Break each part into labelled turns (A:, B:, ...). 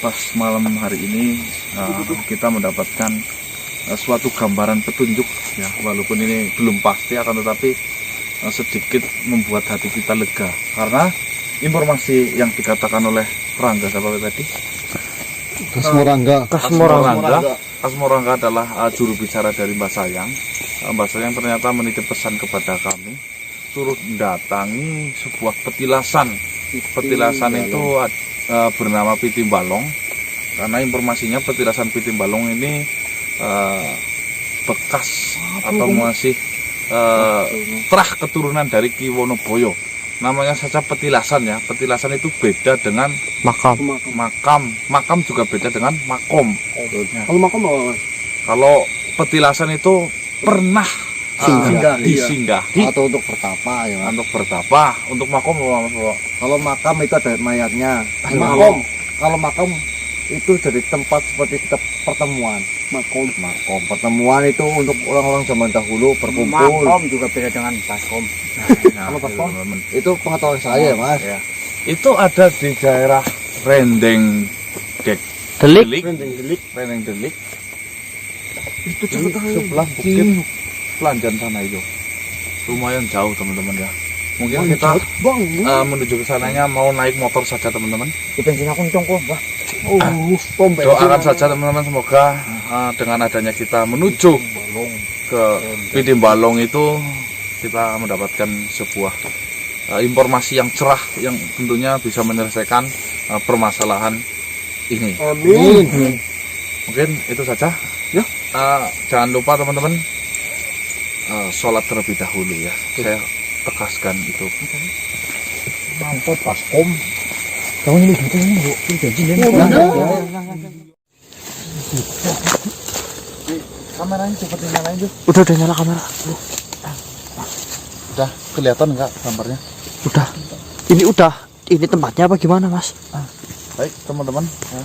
A: pas malam hari ini kita mendapatkan suatu gambaran petunjuk ya, walaupun ini belum pasti, akan tetapi sedikit membuat hati kita lega karena informasi yang dikatakan oleh Rangga siapa tadi? Kasmorangga adalah juru bicara dari Mbah Sayang. Mbah Sayang ternyata menitip pesan kepada kami suruh mendatangi sebuah petilasan. Petilasan itu bernama Pitimbalong, karena informasinya petilasan Pitimbalong ini bekas atau masih terah keturunan dari Ki Wonoboyo. Namanya saja petilasan ya. Petilasan itu beda dengan makam juga beda dengan makom.
B: Kalau makom apa?
A: Kalau petilasan itu pernah disinggahi
B: atau untuk bertapa ya.
A: Untuk bertapa, untuk makom
B: kalau makam itu ada mayatnya. Kalau makam itu jadi tempat seperti kita pertemuan. Makom pertemuan itu untuk orang-orang zaman dahulu berkumpul.
C: Makom juga beda dengan baskom.
B: Kalau baskom itu pengetahuan saya, Mas.
A: Ya. Itu ada di daerah Rendeng Delik. Itu sebelah bukit Pelanjan sana itu. Lumayan jauh teman-teman ya. Mungkin kita menuju ke sananya mau naik motor saja teman-teman.
C: Di bensin aku kencang kok, Mbah.
A: Doakan saja teman-teman, semoga dengan adanya kita menuju ke Pitimbalong itu kita mendapatkan sebuah informasi yang cerah yang tentunya bisa menyelesaikan permasalahan ini.
B: Amin.
A: Mungkin itu saja ya. Jangan lupa teman-teman sholat terlebih dahulu ya. Saya tegaskan itu.
C: Mantap baskom. Kamu ini gitu ini, Bu.
A: Kameranya cepat nyalain tuh.
C: Udah nyala kamera.
A: Udah kelihatan nggak gambarnya?
C: Udah. Ini tempatnya apa gimana, Mas?
A: Baik teman-teman ya.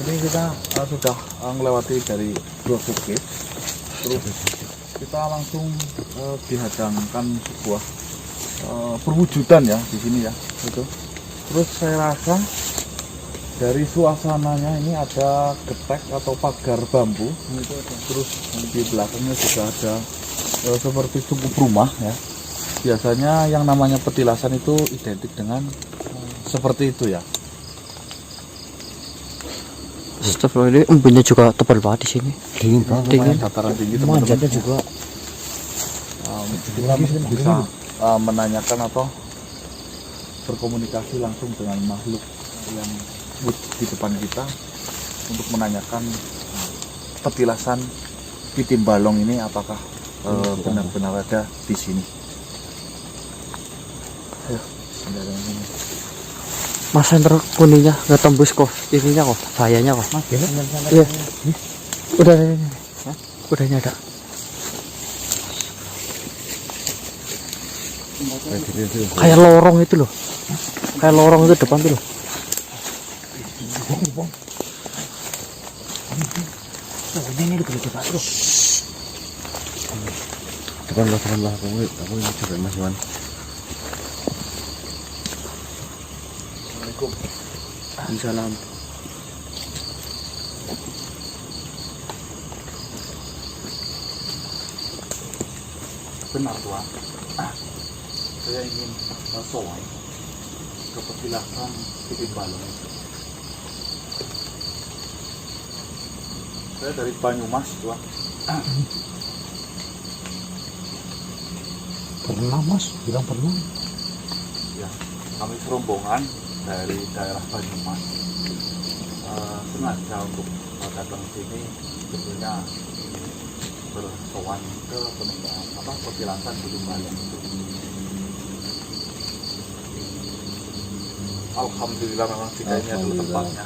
A: Ini kita sudah melewati dari dua bukit, terus kita langsung dihadangkan sebuah perwujudan ya di sini ya itu. Terus saya rasa dari suasananya ini ada getek atau pagar bambu, terus di belakangnya juga ada seperti cukup rumah ya. Biasanya yang namanya petilasan itu identik dengan seperti itu ya.
C: Astagfirullah, ini embunnya juga tebal banget di sini. Dingin.
A: Dataran tinggi teman-teman.
C: Manjatnya juga.
A: Kita mungkin bisa menanyakan atau berkomunikasi langsung dengan makhluk yang di depan kita untuk menanyakan petilasan Pitimbalong ini apakah benar-benar ada di sini. Ayo,
C: Mas senter kuningnya nggak tembus kok, ininya kok, bahayanya kok. Iya. Udah ini. Udah nyada. Kayak lorong itu loh. Kayak lorong itu depan tuh loh. Ini udah gede banget loh.
B: Depan lah, aku ini juga Mas Wan.
C: Salam.
A: Benar Tuhan, saya ingin sowan ke petilasan Pitimbalong. Saya dari Banyumas Tuhan.
C: Pernah Mas, bilang pernah.
A: Ya, kami serombongan dari daerah Banyumas sengaja untuk datang sini tentunya bersowan ke petilasan Pitimbalong itu. Alhamdulillah memang jika ini adalah tempatnya.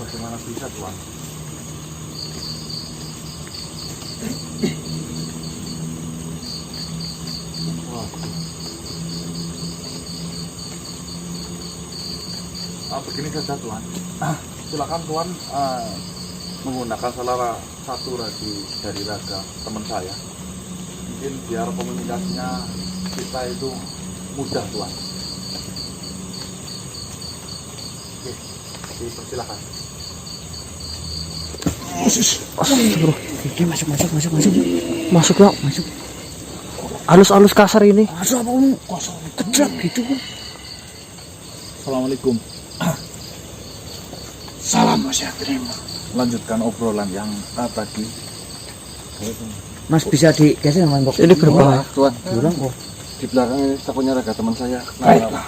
A: Bagaimana bisa Tuhan? Begini saja Tuhan, silakan Tuhan menggunakan salah satu dari raga teman saya mungkin biar komunikasinya kita itu mudah Tuan. Oke, dipersilakan.
C: Bro. Oke, masuk. Masuk ya, masuk. Halus kasar ini.
B: Masuk apa kamu? Kosong kedap gitu.
A: Assalamualaikum.
B: Salam Mas ya, terima.
A: Lanjutkan obrolan yang tadi.
B: Mas bisa digeser sama Mbok?
C: Ini berapa?
A: Tuan,
B: Jurang kok.
A: di belakang ini takutnya ada teman saya.
B: Baiklah.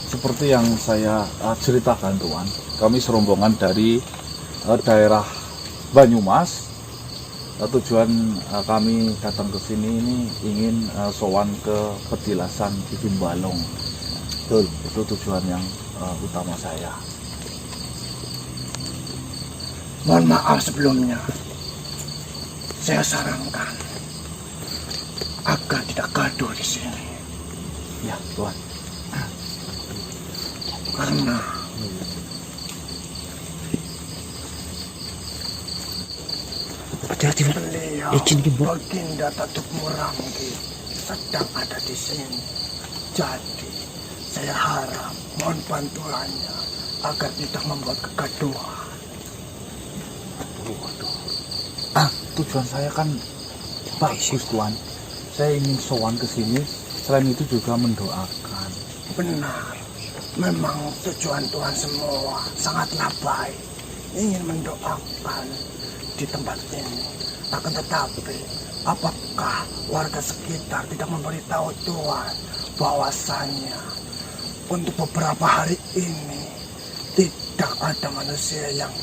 A: Seperti yang saya ceritakan Tuan, kami serombongan dari daerah Banyumas. Tujuan kami datang ke sini ini ingin sowan ke petilasan Bikin Balong. Betul, itu tujuan yang utama saya.
B: Mohon maaf sebelumnya. Saya sarankan agar tidak gaduh di sini.
A: Ya, Tuan.
B: Karena
C: Hati-hati, Pak.
B: beliau
C: Izin ki, Mbok.
B: Baginda Datuk Muramgi sedang ada di sini. Jadi saya harap mohon bantuannya agar tidak membuat kegaduhan.
A: Tujuan saya kan bagus Tuan. Saya ingin sowan ke sini. Selain itu juga mendoakan.
B: Benar, memang tujuan Tuhan semua sangatlah baik. Ingin mendoakan di tempat ini. Akan tetapi, apakah warga sekitar tidak memberitahu Tuhan bahwasannya untuk beberapa hari ini tidak ada manusia yang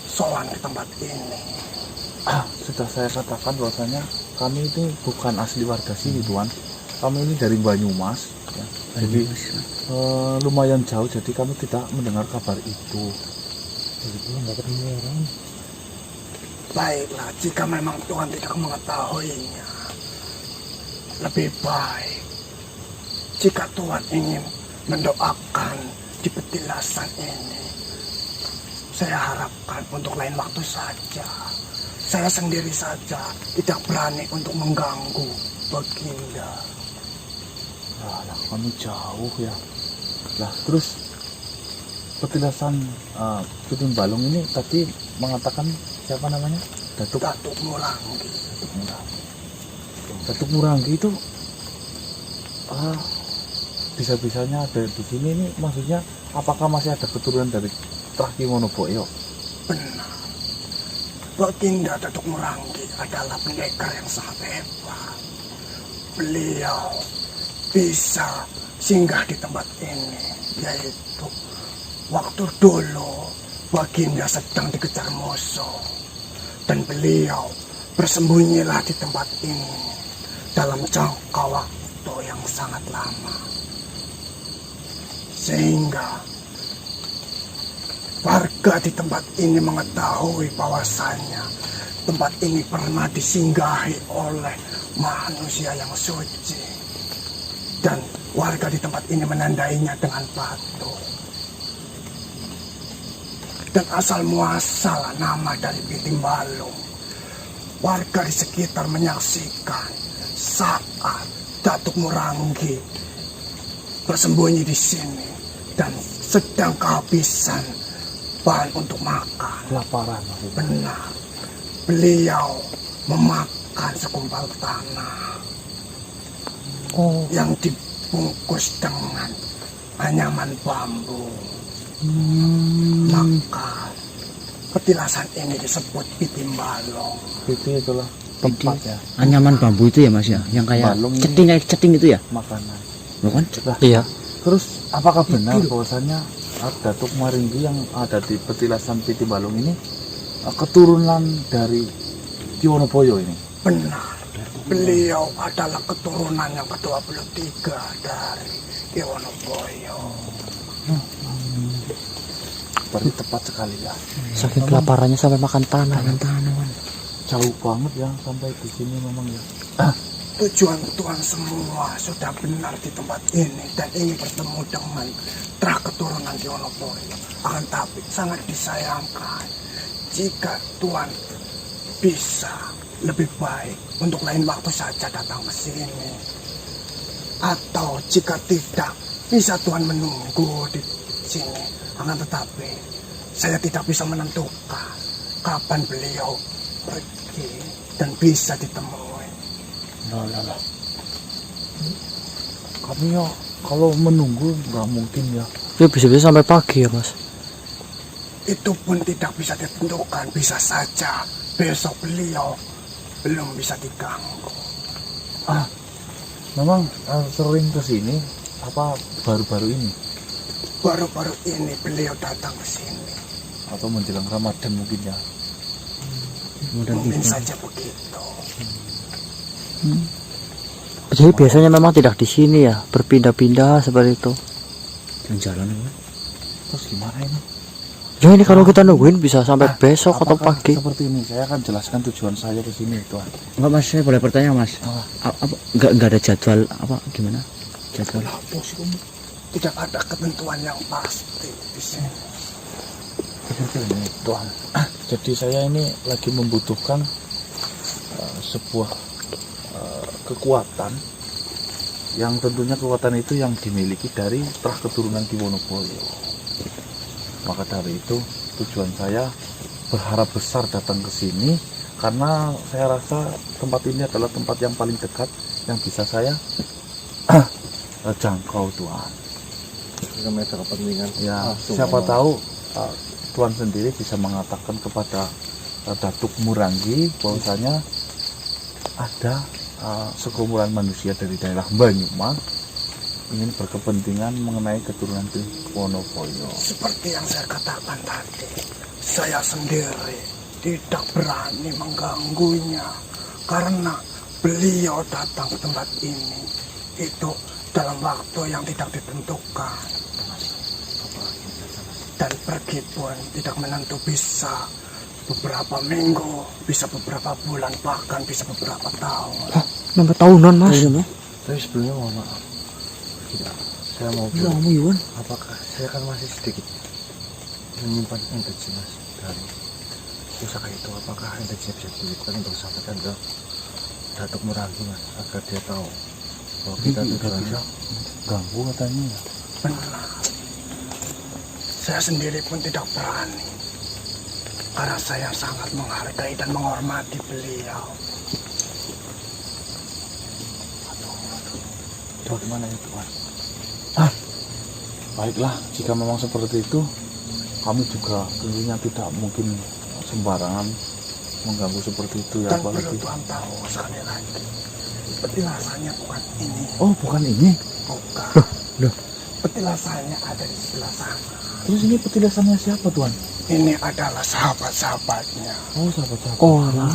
B: sowan ke tempat ini?
A: Sudah saya katakan bahwasanya kami itu bukan asli warga sini Tuan. Kami ini dari Banyumas. Ya. Jadi lumayan jauh. Jadi kami tidak mendengar kabar itu.
B: Baiklah, jika memang Tuhan tidak mengetahuinya, lebih baik jika Tuhan ingin mendoakan di petilasan ini. Saya harapkan untuk lain waktu saja. Saya sendiri saja tidak berani untuk mengganggu Baginda.
A: Lah, kami jauh ya. Lah, terus petilasan Bikin Balong ini tadi mengatakan siapa namanya? Datuk
B: Muramgi.
A: Datuk Muramgi itu bisa-bisanya ada di sini. Ini maksudnya apakah masih ada keturunan dari Traki Monoboyo?
B: Benar. Baginda Datuk Muramgi adalah pendekar yang sangat hebat. Beliau bisa singgah di tempat ini, yaitu waktu dulu Baginda sedang dikejar musuh, dan beliau bersembunyilah di tempat ini dalam jangka waktu yang sangat lama, sehingga warga di tempat ini mengetahui bahwasannya tempat ini pernah disinggahi oleh manusia yang suci, dan warga di tempat ini menandainya dengan batu. Dan asal muasal nama dari Bikin Balong, warga di sekitar menyaksikan saat Datuk Muramgi bersembunyi di sini dan sedang kehabisan bahan untuk makan.
A: Kelaparan.
B: Benar, beliau memakan segumpal tanah yang dibungkus dengan anyaman bambu. Maka petilasan ini disebut Bikin Balong.
A: Itu itulah tempatnya.
C: Anyaman bambu itu ya Mas ya, yang kayak
A: Balong ini
C: ceting itu ya,
A: makanan.
C: bukan?
A: Lah,
C: Iya.
A: terus apakah benar bahwasanya Datuk Muramgi yang ada di petilasan Bikin Balong ini keturunan dari Ki Wonoboyo ini?
B: Benar, beliau adalah keturunan yang ke-23 dari Ki Wonoboyo.
A: Berarti tepat sekali ya.
C: Saking kelaparannya sampai makan tanah.
A: Jauh banget ya sampai di sini memang ya.
B: Tujuan Tuhan semua sudah benar di tempat ini dan ingin bertemu dengan keturunan Ki Wonoboyo. Akan tapi sangat disayangkan jika Tuhan
D: bisa lebih baik untuk lain waktu saja datang ke sini. Atau jika tidak, bisa Tuhan menunggu di sini. Akan tetapi, saya tidak bisa menentukan kapan beliau pergi dan bisa ditemui.
A: Lah. Kami ya kalau menunggu nggak mungkin ya.
C: Ya bisa-bisa sampai pagi ya mas.
D: Itu pun tidak bisa ditentukan. Bisa saja besok beliau belum bisa diganggu.
A: Memang sering kesini apa baru-baru ini
D: Baru-baru ini beliau datang ke sini.
A: atau menjelang Ramadan mungkin ya.
D: Mungkin saja begitu.
C: Jadi biasanya memang tidak di sini ya, berpindah-pindah seperti itu.
B: Jalan
A: Terus gimana ini?
C: Ya ini kalau kita nungguin bisa sampai besok atau
A: Apakah
C: pagi.
A: seperti ini? Saya akan jelaskan tujuan saya ke sini, Tuhan.
E: Enggak mas, saya boleh bertanya mas. Apa enggak ada jadwal apa gimana? Jadwal.
D: Lah, bosku, tidak ada ketentuan yang pasti di sini.
A: Ini, Tuhan. Jadi saya ini lagi membutuhkan sebuah kekuatan yang tentunya kekuatan itu yang dimiliki dari terah keturunan Ki Wonoboyo. Maka dari itu tujuan saya berharap besar datang ke sini karena saya rasa tempat ini adalah tempat yang paling dekat yang bisa saya jangkau, Tuhan.
B: kami ada kepentingan.
A: Ya, siapa tahu Tuhan sendiri bisa mengatakan kepada Datuk Muranggi bahwasanya ada sekumpulan manusia dari daerah Banyumas ingin berkepentingan mengenai keturunan Ki Wonoboyo.
D: Seperti yang saya katakan tadi, saya sendiri tidak berani mengganggunya karena beliau datang ke tempat ini itu dalam waktu yang tidak ditentukan dan pergi pun tidak menentu, bisa beberapa minggu, bisa beberapa bulan, bahkan bisa beberapa tahun.
C: Sampai tahunan mas.
B: Tapi sebelumnya mohon maaf. Tidak, saya mau
C: Ya kamu Iwan.
B: apakah saya kan masih sedikit menyimpan intensi mas dari pusaka itu, apakah intensinya bisa diberikan untuk sampaikan ke Datuk Muranggi mas agar dia tahu bahwa kita
A: Tidak
B: tujuannya
A: bisa ganggu katanya ya.
D: Benar. Saya sendiri pun tidak berani karena saya sangat menghargai dan menghormati beliau.
A: Bagaimana ya Tuhan? Baiklah, jika memang seperti itu, kami juga tentunya tidak mungkin sembarangan mengganggu seperti itu ya,
D: Dan perlu
A: apalagi.
D: Tuhan tahu sekali lagi, petilasannya bukan ini,
A: Oh, bukan ini.
D: bukan.
C: Loh.
D: Petilasannya ada di sebelah sana.
A: Terus ini petilasannya siapa, Tuhan?
D: Ini adalah sahabat-sahabatnya.
A: Oh, sahabat-sahabat.
C: Oh alah.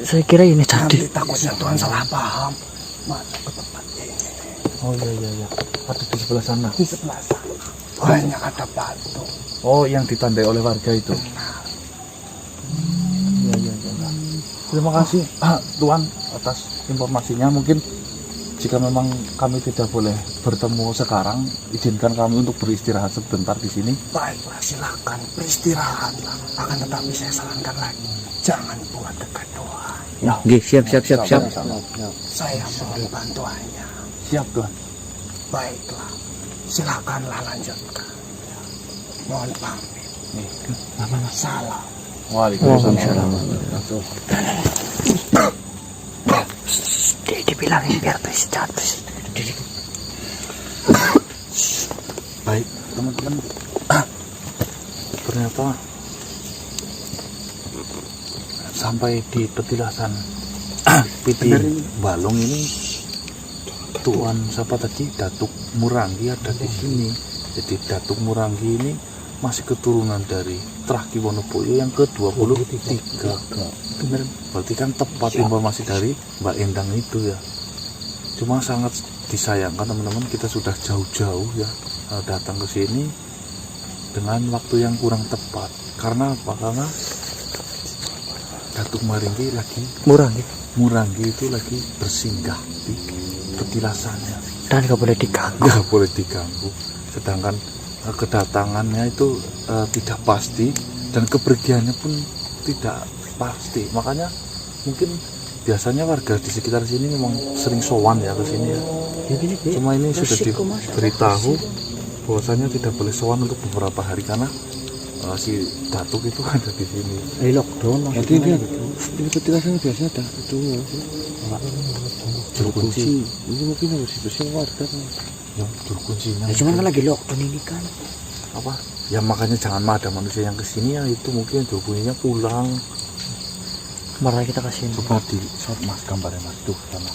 C: Saya kira ini
D: Nanti
C: tadi.
D: takutnya Tuhan salah paham masuk ke tempat ini.
A: Oh iya. Ada di sebelah sana.
D: Di sebelah sana banyak ada batu.
A: Oh, yang ditandai oleh warga itu.
D: Benar.
A: Iya. Terima kasih Tuhan atas informasinya. Mungkin jika memang kami tidak boleh bertemu sekarang, izinkan kami untuk beristirahat sebentar di sini.
D: Baiklah, silakan beristirahatlah. Akan tetapi saya sarankan lagi, jangan buat kegaduhan.
A: Ya,
E: Nggih, siap.
D: Saya mohon bantuannya.
A: siap Tuhan.
D: Baiklah, silakanlah lanjutkan. Mohon pamit. Salam.
A: Waalaikumsalam.
C: Dibilangin biar beristirahat.
A: Baik, teman-teman. Ternyata sampai di petilasan Piti Balong ini Tuan siapa tadi? Datuk Muranggi ada di sini. Jadi Datuk Muranggi ini masih keturunan dari Trah Ki Wonoboyo yang ke-23. Bener. Berarti kan tepat informasi dari Mbak Endang itu ya. Cuma sangat disayangkan teman-teman, kita sudah jauh-jauh ya datang ke sini dengan waktu yang kurang tepat. Karena apa? Karena Datuk Muranggi itu lagi bersinggah di petilasannya.
C: Dan gak boleh diganggu.
A: Nggak boleh diganggu. Sedangkan kedatangannya itu tidak pasti dan kepergiannya pun tidak pasti. Makanya mungkin biasanya warga di sekitar sini memang sering sowan ya ke sini ya. Cuma ini sudah diberitahu bahwasanya tidak boleh sowan untuk beberapa hari karena si Datuk itu ada di sini.
C: Lockdown
B: Jadi dia di petilasan biasanya ada itu
A: Juru kunci.
B: ini mungkin harus dibersihkan warga kan.
A: Ya, juru kuncinya.
C: Ya cuman kan lagi lockdown ini kan.
A: Apa? Ya makanya jangan ada manusia yang kesini ya, itu mungkin juru kuncinya pulang.
C: Kemarin kita kasih.
A: Coba di shot mas gambarnya mas tuh sama.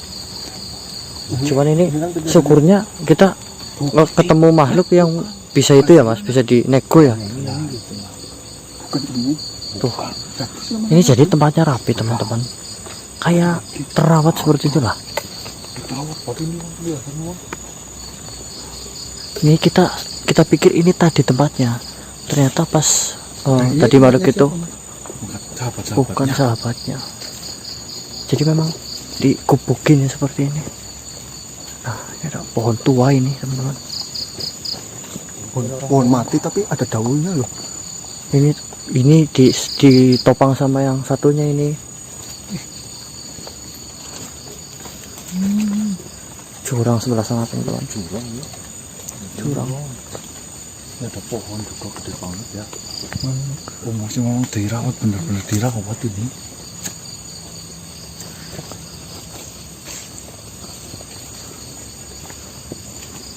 C: Cuman ini syukurnya kita ketemu makhluk yang bisa itu ya mas, bisa dinego ya. Tuh, ini jadi tempatnya rapi teman-teman. Kayak terawat seperti itulah. Ini kita pikir ini tadi tempatnya, ternyata pas tadi makhluk itu bukan sahabatnya. Jadi memang dikubukin ya seperti ini. Nah, ini ada pohon tua ini teman-teman.
D: Pohon mati tapi ada daunnya loh.
C: Ini ditopang sama yang satunya ini. Jurang sebelah sana teman-teman. Jurang.
A: Ini ada pohon juga gede banget ya. Oh masih memang dirawat, benar-benar dirawat ini.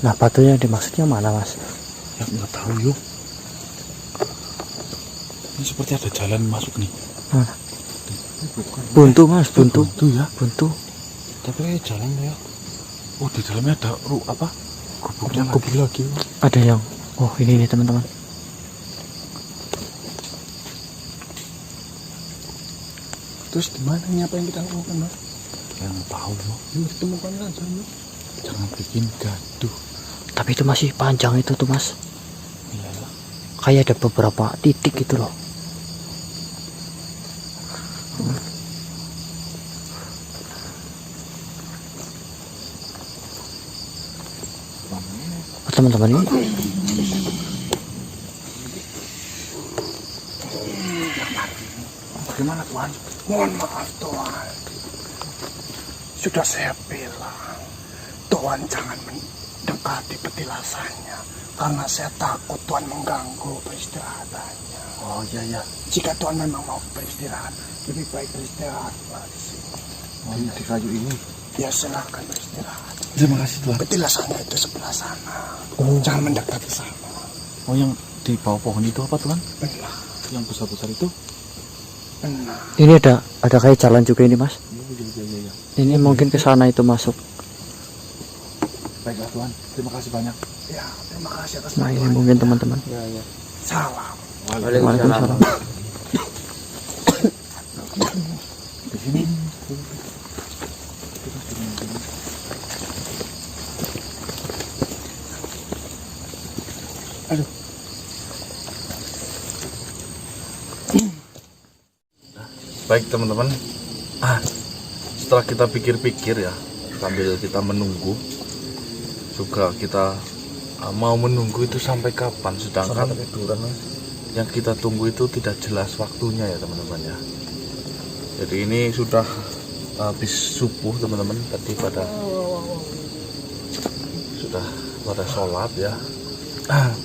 C: Nah, batunya dimaksudnya mana mas?
A: Ya nggak tahu yuk. Ini seperti ada jalan masuk nih.
C: Mana? Buntu mas, buntu.
A: Buntu ya.
C: Buntu.
A: Tapi kayak jalan ya. Oh di dalamnya ada apa? Gubuknya lagi.
C: Ada yang. Oh ini nih teman-teman.
D: Terus gimana nih apa yang kita lakukan mas?
A: Yang tahu loh.
D: Yang ditemukan aja mas.
A: Jangan bikin gaduh.
C: Tapi itu masih panjang itu tuh mas.
A: Iya.
C: Kayak ada beberapa titik gitu loh. Oh, teman-teman ini
A: Bagaimana Tuhan?
D: Mohon maaf Tuhan. Sudah saya bilang, Tuhan jangan mendekati petilasannya karena saya takut Tuhan mengganggu peristirahatannya.
A: Oh iya.
D: Jika Tuhan memang mau beristirahat, lebih baik beristirahat di sini.
A: Oh, di kayu ini.
D: Ya silahkan beristirahat.
A: Terima kasih Tuhan.
D: Petilasannya itu sebelah sana.
A: Oh.
D: Jangan mendekat ke sana.
A: Oh yang di bawah pohon itu apa Tuhan?
D: Benar,
A: Yang besar-besar itu?
D: benar.
C: ini ada kayak jalan juga ini mas.
A: Iya.
C: Ini mungkin ke sana itu masuk.
A: Baiklah Tuhan. Terima kasih banyak.
D: Ya, terima kasih atas
C: Nah ini
D: bantuannya.
C: mungkin teman-teman.
D: Salam.
C: Waalaikumsalam.
A: Di sini. Baik teman-teman, setelah kita pikir-pikir ya, sambil kita menunggu, juga kita mau menunggu itu sampai kapan, sedangkan yang kita tunggu itu tidak jelas waktunya ya teman-teman ya. Jadi ini sudah habis subuh teman-teman, tadi sudah pada sholat ya.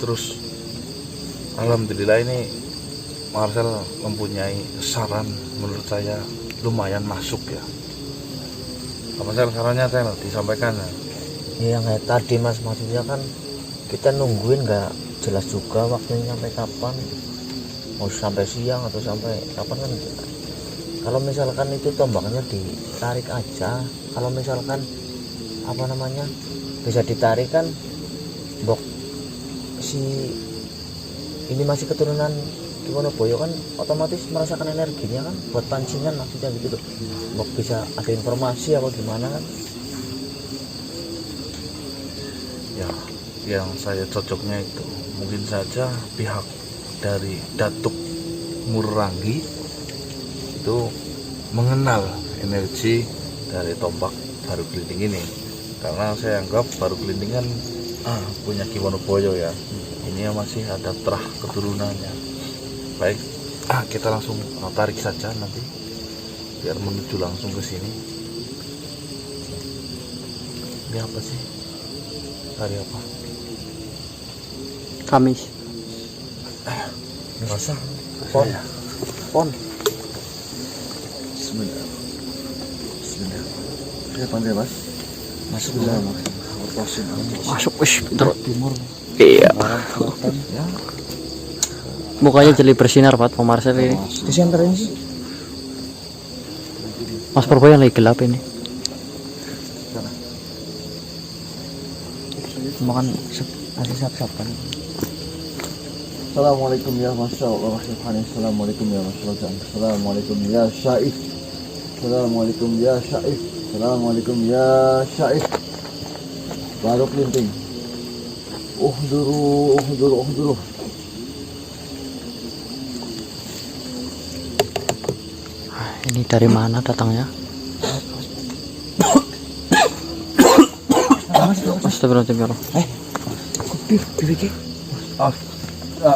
A: Terus alhamdulillah ini Marcel mempunyai saran menurut saya lumayan masuk ya. Marcel sarannya saya disampaikan ya.
C: Yang kayak tadi mas, maksudnya kan kita nungguin nggak jelas juga waktunya sampai kapan, mau sampai siang atau sampai kapan kan. Kalau misalkan itu tombaknya ditarik aja, kalau misalkan apa namanya bisa ditarik kan, bok si ini masih keturunan gimana Boyo kan otomatis merasakan energinya kan buat pancingan maksudnya gitu loh. Bok bisa ada informasi apa gimana kan.
A: Ya, yang saya cocoknya itu mungkin saja pihak dari Datuk Muranggi itu mengenal energi dari tombak baru gelinding ini, karena saya anggap baru gelinding kan punya Ki Wonoboyo ya. Ini yang masih ada terah keturunannya. Baik, kita langsung tarik saja nanti biar menuju langsung ke sini. Ini apa sih? Hari apa?
E: Kamis.
A: Ngerasa?
B: Pon. Bismillah. Bismillah. Ya pandai mas.
E: Masuk
B: Bismillah.
E: dulu.
B: Masuk.
E: Masuk wis pinter.
A: Timur.
E: Iya.
A: Barat, selatan. Ya.
E: Mukanya jadi bersinar Pak Marcel ini.
D: Disenterin sih.
E: Mas Purbo yang lagi gelap ini. Makan ada sap-sapan.
B: Assalamualaikum ya Masya Allah. Assalamualaikum ya Rasulullah. Assalamualaikum ya Syaif. Assalamualaikum ya Syaif. Assalamualaikum ya Syaif. Baru kelinting. Uhduru.
E: Ini dari mana datangnya? Astagfirullah.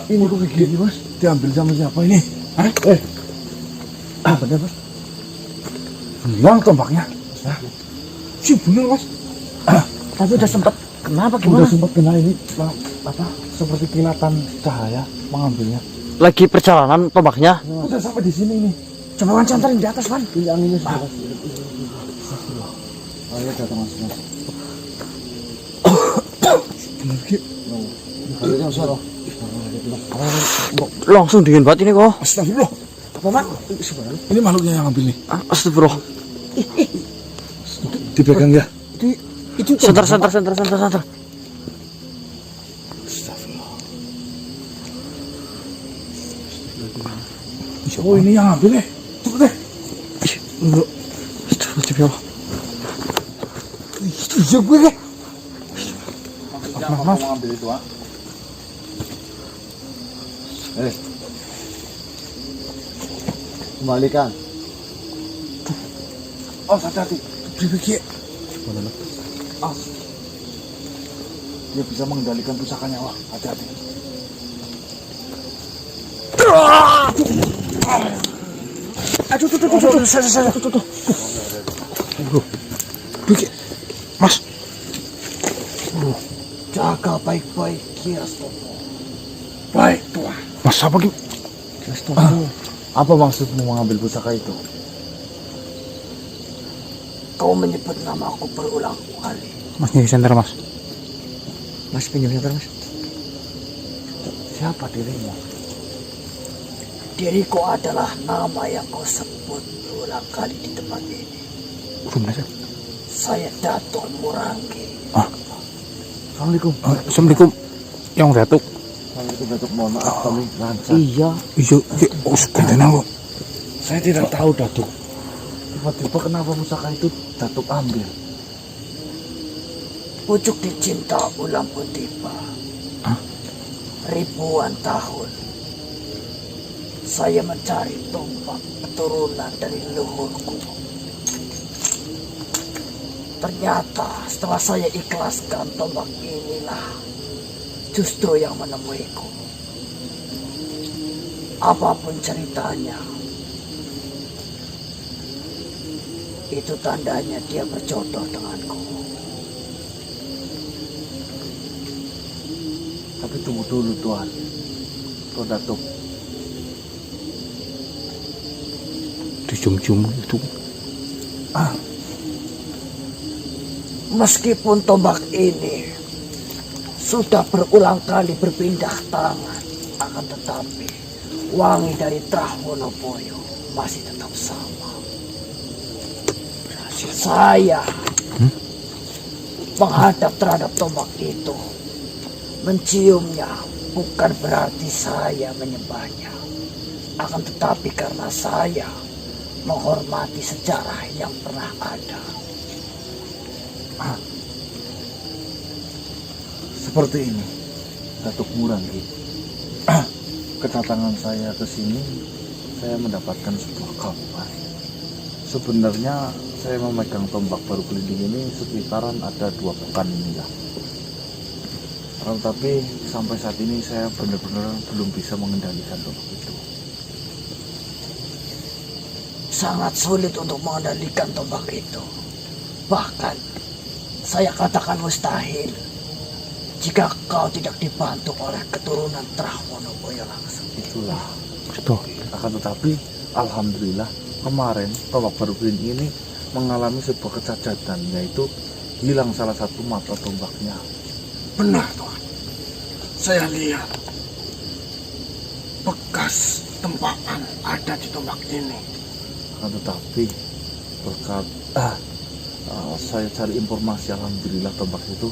B: Ini kok begini mas? Diambil sama siapa ini? Bener mas?
D: Hilang tombaknya. Si bener mas.
E: Tapi udah sempat kenapa
D: Udah sempat kena ini apa? Seperti kilatan cahaya mengambilnya.
E: Lagi perjalanan tombaknya.
D: Udah sampai di sini nih. Coba Wan cantarin di atas Wan.
B: Ini anginnya sudah mas. Ayo datang mas.
D: Bener Ki.
B: Ayo mas.
E: Langsung dingin banget ini kok.
D: Astagfirullah. Apa Wan? Ini makhluknya yang ambil nih.
E: Astagfirullah.
D: Dipegang ya. Itu
E: Sebentar.
D: Astagfirullah. Oh ini yang ambil nih. Cepet deh.
E: Astagfirullah.
D: Itu iya gue deh.
A: Siapa mau ngambil itu, ah?
B: Kembalikan.
D: Oh hati-hati. Ki.
A: Dia bisa mengendalikan pusakanya, wah. Hati-hati.
D: Aduh, tuh. Ki. Mas.
B: Jaga baik-baik ya Sopo.
D: Baik, Tuan. Mas apa Ki?
A: Apa maksudmu mengambil pusaka itu?
C: Kau menyebut nama aku berulang kali.
D: Mas nyari senter Mas.
E: Mas pinjam sebentar Mas.
A: Siapa dirimu?
C: Diriku adalah nama yang kau sebut berulang kali di tempat ini.
D: Belum aja.
C: Saya Datuk Murangi.
A: Assalamualaikum.
D: Assalamualaikum. Yang Datuk.
B: Assalamualaikum Datuk, mohon maaf kami lancar.
E: Iya.
D: Iya, oh sebentar kok.
A: Saya tidak tahu, Datuk. Tiba-tiba kenapa pusaka itu Datuk ambil?
C: Pucuk dicinta ulang pun tiba. Ribuan tahun saya mencari tombak keturunan dari leluhurku. Ternyata setelah saya ikhlaskan tombak inilah justru yang menemuiku. Apapun ceritanya, itu tandanya dia berjodoh denganku.
A: Tapi tunggu dulu, Tuan. Tuan Datuk.
D: Dijum-jum itu.
C: Meskipun tombak ini sudah berulang kali berpindah tangan, akan tetapi wangi dari Trahwonoboyo masih tetap sama. Saya menghadap terhadap tombak itu, menciumnya bukan berarti saya menyembahnya, akan tetapi karena saya menghormati sejarah yang pernah ada.
A: Seperti ini, Datuk Murangi. Kedatangan saya ke sini, saya mendapatkan sebuah kabar. Sebenarnya saya memegang tombak baru gelinding ini sekitaran ada 2 pekan ini ya. Tapi sampai saat ini saya benar-benar belum bisa mengendalikan tombak itu.
D: sangat sulit untuk mengendalikan tombak itu. Bahkan saya katakan mustahil jika kau tidak dibantu oleh keturunan Trahmonoboyo langsung.
A: Itulah.
E: Betul.
A: Akan tetapi alhamdulillah kemarin tombak baru ini mengalami sebuah kecacatan, yaitu hilang salah satu mata tombaknya.
D: Benar, Tuhan. Saya lihat bekas tempakan ada di tombak ini.
A: Akan tetapi berkat saya cari informasi, alhamdulillah tombak itu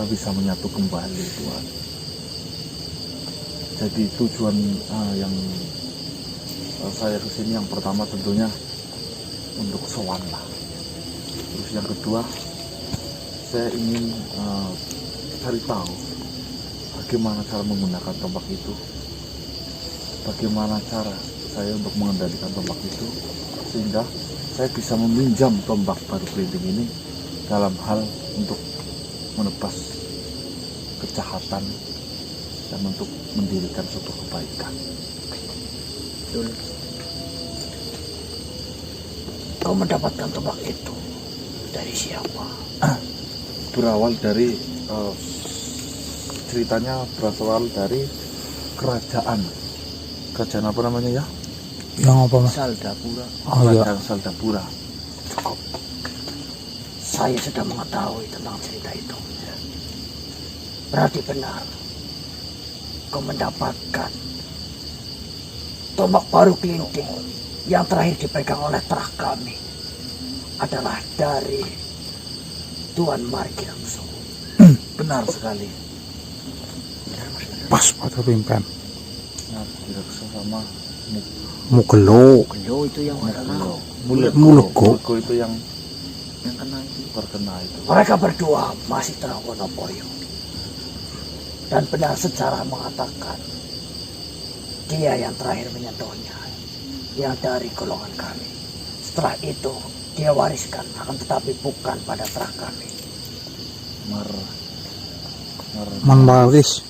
A: bisa menyatu kembali, Tuhan. Jadi tujuan yang saya kesini yang pertama tentunya untuk sowan lah. Terus yang kedua, saya ingin cari tahu bagaimana cara menggunakan tombak itu, bagaimana cara saya untuk mengendalikan tombak itu, sehingga saya bisa meminjam tombak baru kelinding ini dalam hal untuk menebas kejahatan dan untuk mendirikan suatu kebaikan.
D: Betul. Kau mendapatkan tombak itu dari siapa?
A: Berawal dari ceritanya berasal dari kerajaan apa namanya ya?
E: Yang apa mas?
C: Saldapura.
E: Oh iya.
A: Kerajaan Saldapura.
D: Cukup. Saya sudah mengetahui tentang cerita itu. Berarti benar. Kau mendapatkan tombak baru kelinding yang terakhir dipegang oleh terah kami adalah dari Tuan Margi langsung.
A: Benar sekali.
E: Pas pada pimpinan.
A: Nah, tidak sama
E: Mugelo.
C: Gelo itu yang mana?
A: Mulego itu yang
C: Kena itu.
A: terkena itu.
D: Mereka berdua masih Trahmonoboyo. Dan benar sejarah mengatakan dia yang terakhir menyentuhnya, yang dari golongan kami. Setelah itu dia wariskan, akan tetapi bukan pada terah kami.
E: Manwaris.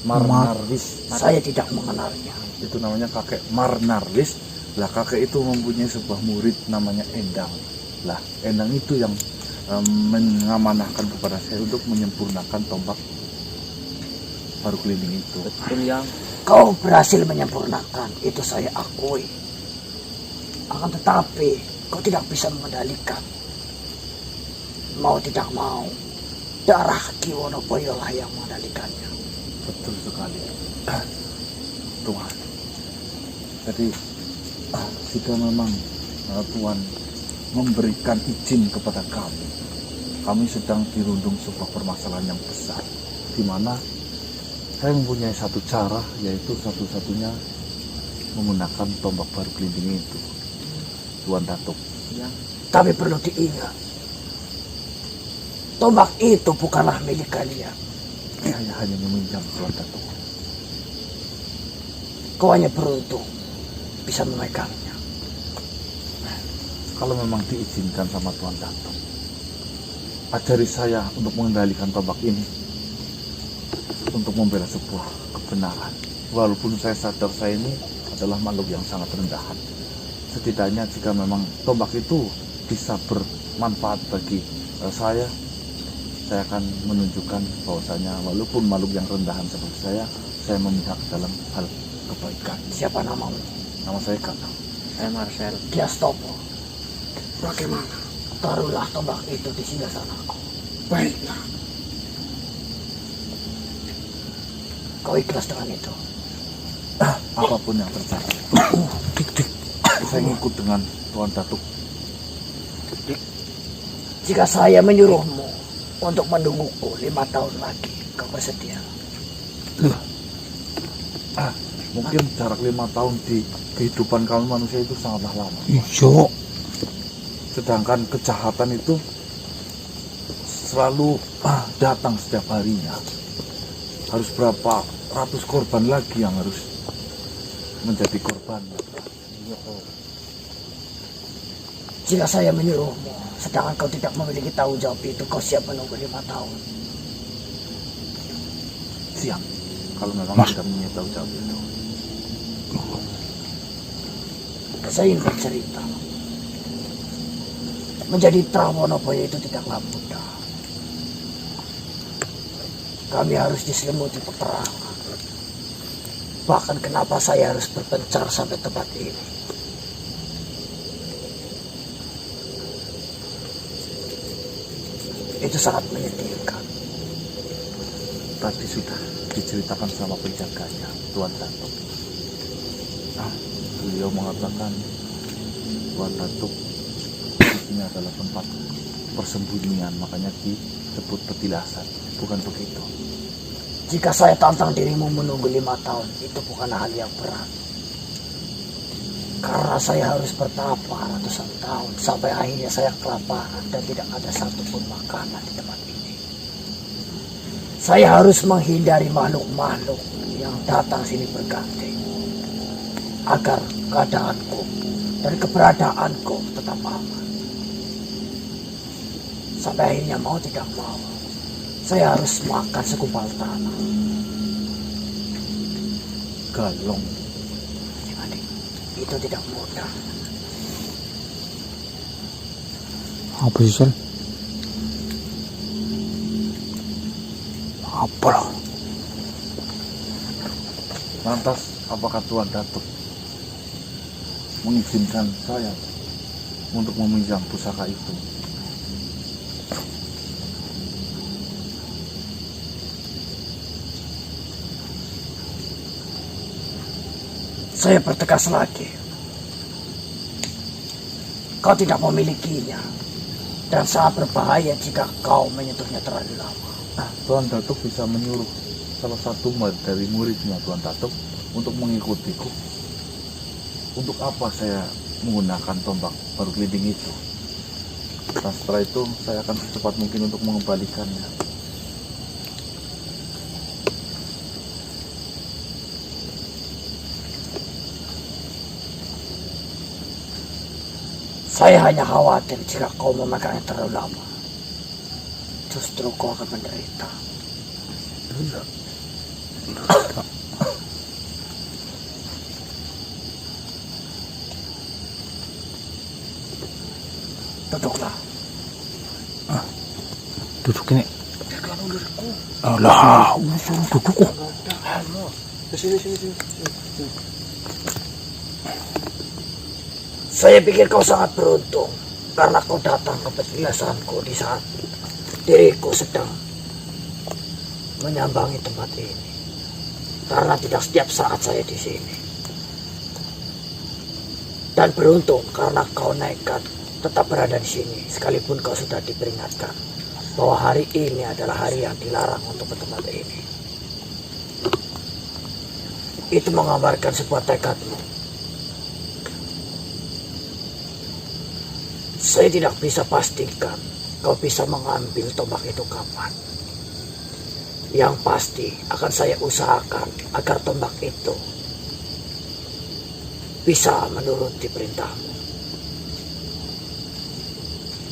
A: Marnarlis.
D: Saya tidak mengenalnya.
A: Itu namanya kakek Marnarlis. Lah kakek itu mempunyai sebuah murid namanya Endang. Lah Endang itu yang mengamanahkan kepada saya untuk menyempurnakan tombak baru kelinding itu.
C: Betul yang
D: Kau berhasil menyempurnakan, itu saya akui. Akan tetapi kau tidak bisa mengendalikan. Mau tidak mau, darah Ki Wonoboyo lah yang mengendalikannya.
A: Betul sekali. Tuhan. Jadi jika memang Tuhan memberikan izin kepada kami sedang dirundung sebuah permasalahan yang besar, di mana saya mempunyai satu cara, yaitu satu-satunya menggunakan tombak baru kelinding itu, Tuan Datuk.
C: yang
D: Tapi perlu diingat, tombak itu bukanlah milik kalian.
A: Saya hanya meminjam, Tuan Datuk.
D: Kau hanya beruntung bisa memegangnya.
A: Kalau memang diizinkan sama Tuan Datuk, ajari saya untuk mengendalikan tombak ini untuk membela sebuah kebenaran. Walaupun saya sadar saya ini adalah makhluk yang sangat rendahan, setidaknya jika memang tombak itu bisa bermanfaat bagi saya akan menunjukkan bahwasanya walaupun makhluk yang rendahan seperti saya memihak dalam hal kebaikan.
D: Siapa namamu?
A: Nama saya Kakak.
C: saya Marcel.
D: Giastopo. Bagaimana? Taruhlah tombak itu di singgasanaku. Baiklah. Kau ikhlas dengan itu?
A: Apapun yang terjadi, saya ngikut dengan Tuan Datuk.
D: Jika saya menyuruhmu untuk menungguku 5 tahun lagi, kau bersedia?
A: Mungkin jarak 5 tahun di kehidupan kamu manusia itu sangatlah lama.
E: Iya.
A: Sedangkan kejahatan itu selalu datang setiap harinya. Harus berapa ratus korban lagi yang harus menjadi korban.
D: Jika saya menyuruhmu, sedangkan kau tidak memiliki tanggung jawab itu, kau siap menunggu 5 tahun?
A: Siap. Kalau memang
E: Mas.
A: tidak punya tanggung jawab itu.
D: Saya ingin bercerita. Menjadi Trawonoboyo itu tidaklah mudah. Kami harus diselimuti peperangan. Bahkan kenapa saya harus berpencar sampai tempat ini. Itu sangat menyedihkan.
A: Tadi sudah diceritakan sama penjaganya, Tuan Datuk. Beliau mengatakan Tuan Datuk ini adalah tempat persembunyian, makanya disebut petilasan. Bukan begitu?
D: Jika saya tantang dirimu menunggu 5 tahun, itu bukan hal yang berat. Karena saya harus bertapa ratusan tahun sampai akhirnya saya kelaparan dan tidak ada satupun makanan di tempat ini. Saya harus menghindari makhluk-makhluk yang datang sini berganti agar keadaanku dan keberadaanku tetap aman. Sampai akhirnya mau tidak mau, saya harus makan segumpal tanah.
A: Galong.
D: Adik, itu tidak mudah.
E: Apa sih, Sal? Apa lah?
A: Lantas, apakah Tuan Datuk mengizinkan saya untuk meminjam pusaka itu?
D: Saya bertegas lagi. Kau tidak memilikinya dan sangat berbahaya jika kau menyentuhnya terlalu lama.
A: Tuan Datuk bisa menyuruh salah satu dari muridnya Tuan Datuk untuk mengikutiku. Untuk apa saya menggunakan tombak baru gelinding itu? Dan setelah itu saya akan secepat mungkin untuk mengembalikannya.
D: Saya hanya khawatir jika kau memegangnya terlalu lama. Justru kau akan menderita. Duduklah.
E: Duduk ini. Alah, suruh duduk kok.
D: Saya pikir kau sangat beruntung karena kau datang ke petilasanku di saat diriku sedang menyambangi tempat ini. Karena tidak setiap saat saya di sini. Dan beruntung karena kau nekat tetap berada di sini sekalipun kau sudah diperingatkan bahwa hari ini adalah hari yang dilarang untuk ke tempat ini. Itu menggambarkan sebuah tekadmu. Saya tidak bisa pastikan kau bisa mengambil tombak itu kapan. Yang pasti akan saya usahakan agar tombak itu bisa menuruti perintahmu.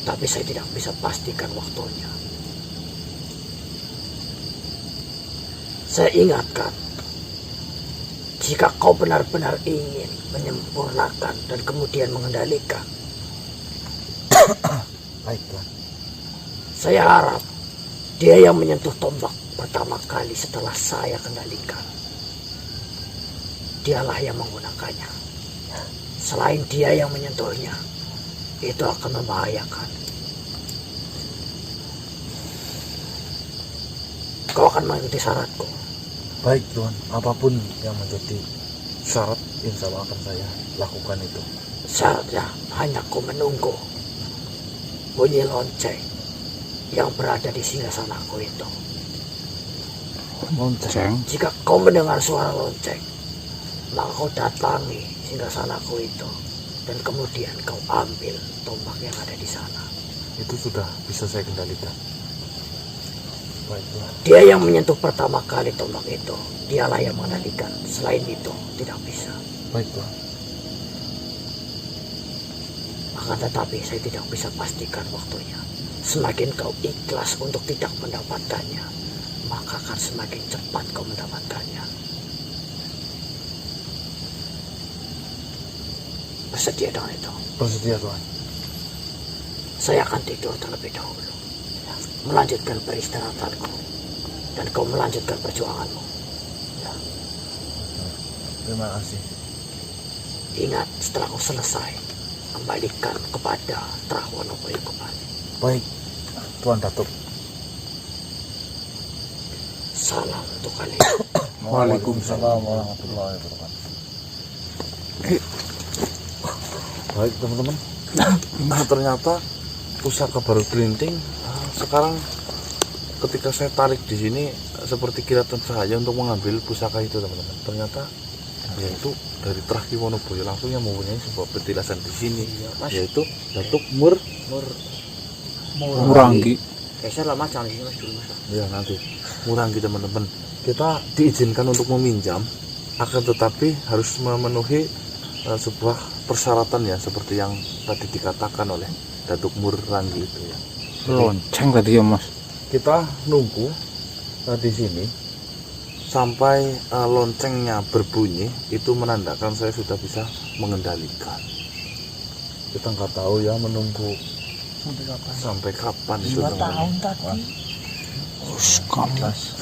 D: Tapi saya tidak bisa pastikan waktunya. Saya ingatkan, jika kau benar-benar ingin menyempurnakan dan kemudian mengendalikan,
C: Baik, Tuan.
D: saya harap dia yang menyentuh tombak pertama kali setelah saya kendalikan, dialah yang menggunakannya. Selain dia yang menyentuhnya, itu akan membahayakan. Kau akan mengikuti syaratku.
C: Baik, Tuan. Apapun yang menjadi syarat, insya Allah akan saya lakukan itu.
D: Syaratnya hanya kau menunggu bunyi lonceng yang berada di singgasanaku itu.
E: Lonceng.
D: Jika kau mendengar suara lonceng, maka kau datangi singgasanaku itu dan kemudian kau ambil tombak yang ada di sana.
C: Itu sudah bisa saya kendalikan. Baik, Tuan.
D: Dia yang menyentuh pertama kali tombak itu, dialah yang mengendalikan. Selain itu tidak bisa.
C: Baik, Tuan.
D: Akan tetapi saya tidak bisa pastikan waktunya. Semakin kau ikhlas untuk tidak mendapatkannya, maka akan semakin cepat kau mendapatkannya.
F: Bersedia dengan itu.
B: Bersedia Tuhan.
F: Saya akan tidur terlebih dahulu. Ya, melanjutkan peristirahatanku. Dan kau melanjutkan perjuanganmu. Ya.
B: Terima kasih.
F: Ingat, setelah kau selesai, kembalikan kepada Trahwonoboyo kembali.
B: Baik, Tuan Datuk.
F: Salam untuk kalian.
B: Waalaikumsalam warahmatullahi wabarakatuh. Baik teman-teman.
A: Nah, ternyata pusaka baru Glinting sekarang ketika saya tarik di sini seperti kilatan cahaya untuk mengambil pusaka itu teman-teman. Ternyata yaitu dari Trahwonoboyo langsung yang mempunyai sebuah petilasan di sini, yaitu Datuk
E: Muranggi.
F: Saya lama jangan di sini mas dulu mas.
A: Ya nanti Muranggi teman-teman. Kita diizinkan untuk meminjam, akan tetapi harus memenuhi sebuah persyaratan ya seperti yang tadi dikatakan oleh Datuk Muranggi itu ya.
E: Lonceng tadi ya mas.
A: Kita nunggu di sini sampai loncengnya berbunyi, itu menandakan saya sudah bisa mengendalikan. Kita nggak tahu ya menunggu sampai kapan itu teman-teman.
D: tadi.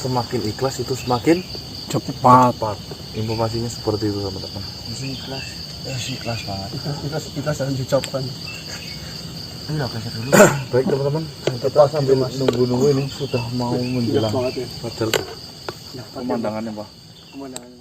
A: Semakin ikhlas itu semakin
E: Cepat.
A: cepat. Informasinya seperti itu teman-teman.
B: Ikhlas banget.
D: Kita sedang diucapkan.
A: Baik teman-teman, kita sambil nunggu-nunggu ini sudah mau menjelang
D: banget ya.
A: fajar tuh. Pemandangannya Pak.
D: Pemandangan.